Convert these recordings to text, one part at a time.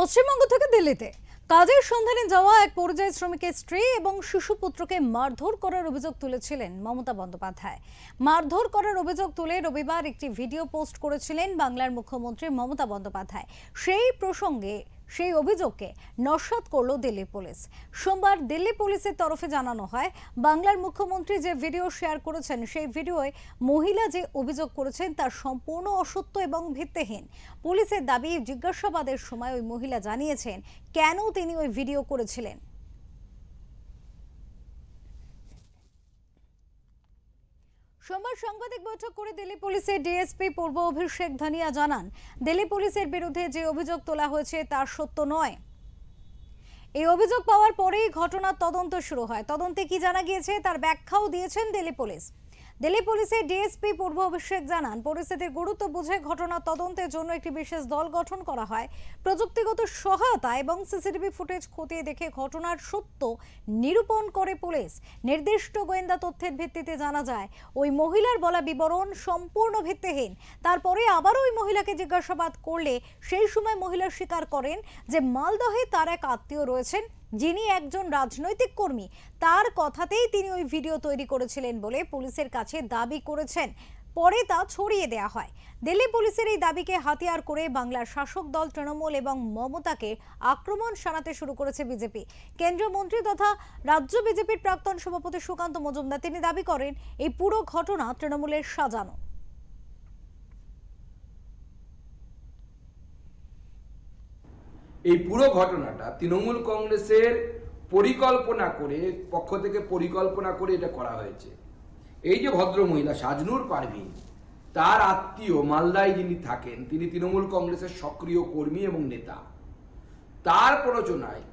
পশ্চিমবঙ্গ থেকে দিল্লিতে কাজের সন্ধানে যাওয়া এক পরিযায়ী শ্রমিকের স্ত্রী এবং শিশুপুত্রকে মারধর করার অভিযোগ তুলেছিলেন মমতা বন্দ্যোপাধ্যায়। মারধর করার অভিযোগ তুলে রবিবার একটি ভিডিও পোস্ট করেছিলেন বাংলার মুখ্যমন্ত্রী মমতা বন্দ্যোপাধ্যায়। সেই প্রসঙ্গে সেই অভিযোগকে নস্যাৎ করল দিল্লি পুলিশ। সোমবার দিল্লি পুলিশের তরফে জানানো হয়, বাংলার মুখ্যমন্ত্রী যে ভিডিও শেয়ার করেছেন সেই ভিডিওয় মহিলা যে অভিযোগ করেছেন তা সম্পূর্ণ অসত্য এবং ভিত্তিহীন। পুলিশের দাবি, জিজ্ঞাসাবাদের সময় ওই মহিলা জানিয়েছেন কেন তিনি ওই ভিডিও করেছিলেন। সোমবার সাংবাদিক বৈঠক করে দিল্লি পুলিশের ডিএসপি পূর্ব অভিষেক ধানিয়া জানান, দিল্লি পুলিশের বিরুদ্ধে যে অভিযোগ তোলা হয়েছে তা সত্য নয়। এই অভিযোগ পাওয়ার পরেই ঘটনার তদন্ত শুরু হয়। তদন্তে কি জানা গিয়েছে তার ব্যাখ্যাও দিয়েছেন দিল্লি পুলিশ। দিল্লি পুলিশের ডিএসপি পূর্ব অভিষেক জানান, পরিস্থিতির গুরুত্ব বুঝে ঘটনা তদন্তের জন্য একটি বিশেষ দল গঠন করা হয়। প্রযুক্তিগত সহায়তা এবং সিসিটিভি ফুটেজ খতিয়ে দেখে ঘটনার সত্য নিরূপণ করে পুলিশ। নির্দিষ্ট গোয়েন্দা তথ্যের ভিত্তিতে জানা যায় ওই মহিলার বলা বিবরণ সম্পূর্ণ ভিত্তিহীন। তারপরে আবারও ওই মহিলাকে জিজ্ঞাসাবাদ করলে সেই সময় মহিলা স্বীকার করেন যে মালদহে তার এক আত্মীয় রয়েছেন যিনি একজন রাজনৈতিক কর্মী, তার কথাতেই তিনি ওই ভিডিও তৈরি করেছিলেন বলে পুলিশের কাছে দাবি করেছেন। পরে তা ছড়িয়ে দেওয়া হয়। দিল্লি পুলিশের এই দাবিকে হাতিয়ার করে বাংলার শাসক দল তৃণমূল এবং মমতাকে আক্রমণ শানাতে শুরু করেছে বিজেপি। কেন্দ্রীয় মন্ত্রী তথা রাজ্য বিজেপির প্রাক্তন সভাপতি সুকান্ত মজুমদার তিনি দাবি করেন এই পুরো ঘটনা তৃণমূলের সাজানো। এই পুরো ঘটনাটা তৃণমূল কংগ্রেসের পক্ষ থেকে পরিকল্পনা করে এটা করা হয়েছে। এই যে ভদ্র মহিলা সাজনুর পারভিন, তার আত্মীয় মালদায় যিনি থাকেন তিনি তৃণমূল কংগ্রেসের সক্রিয় কর্মী এবং নেতা। তার প্ররোচনায়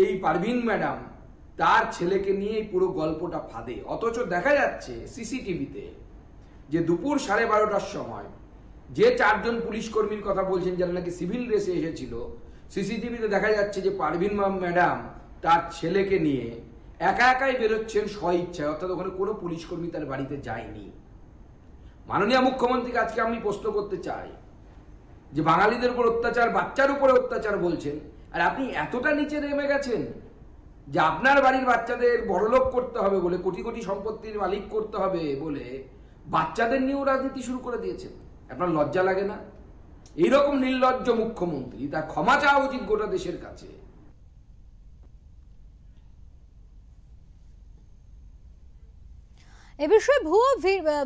এই পারভিন ম্যাডাম তার ছেলেকে নিয়ে এই পুরো গল্পটা ফাঁদে। অথচ দেখা যাচ্ছে সিসিটিভিতে যে দুপুর 12:30টার সময় যে 4 জন পুলিশ কর্মীর কথা বলছেন যারা নাকি সিভিল ড্রেসে এসেছিল, সিসিটিভিতে দেখা যাচ্ছে যে পারভিন ম্যাডাম তার ছেলেকে নিয়ে একা একাই বেরোচ্ছেন স্বইচ্ছায়, অর্থাৎ ওখানে কোনো পুলিশ কর্মী তার বাড়িতে যায়নি। মাননীয় মুখ্যমন্ত্রীকে আজকে আমি প্রশ্ন করতে চাই যে বাঙালিদের উপর অত্যাচার, বাচ্চার উপরে অত্যাচার বলছেন, আর আপনি এতটা নিচে নেমে গেছেন যে আপনার বাড়ির বাচ্চাদের বড়লোক করতে হবে বলে, কোটি কোটি সম্পত্তির মালিক করতে হবে বলে বাচ্চাদের নিয়েও রাজনীতি শুরু করে দিয়েছেন। আপনার লজ্জা লাগে না? এইরকম নির্লজ্জ মুখ্যমন্ত্রী, তার ক্ষমা চাওয়া উচিত গোটা দেশের কাছে। এ বিষয়ে ভুয়ো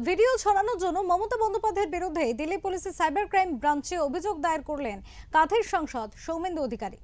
ভিডিও ছড়ানোর জন্য মমতা বন্দ্যোপাধ্যায়ের বিরুদ্ধে দিল্লি পুলিশের সাইবার ক্রাইম ব্রাঞ্চে অভিযোগ দায়ের করলেন কাঁথের সাংসদ সৌমেন্দু অধিকারী।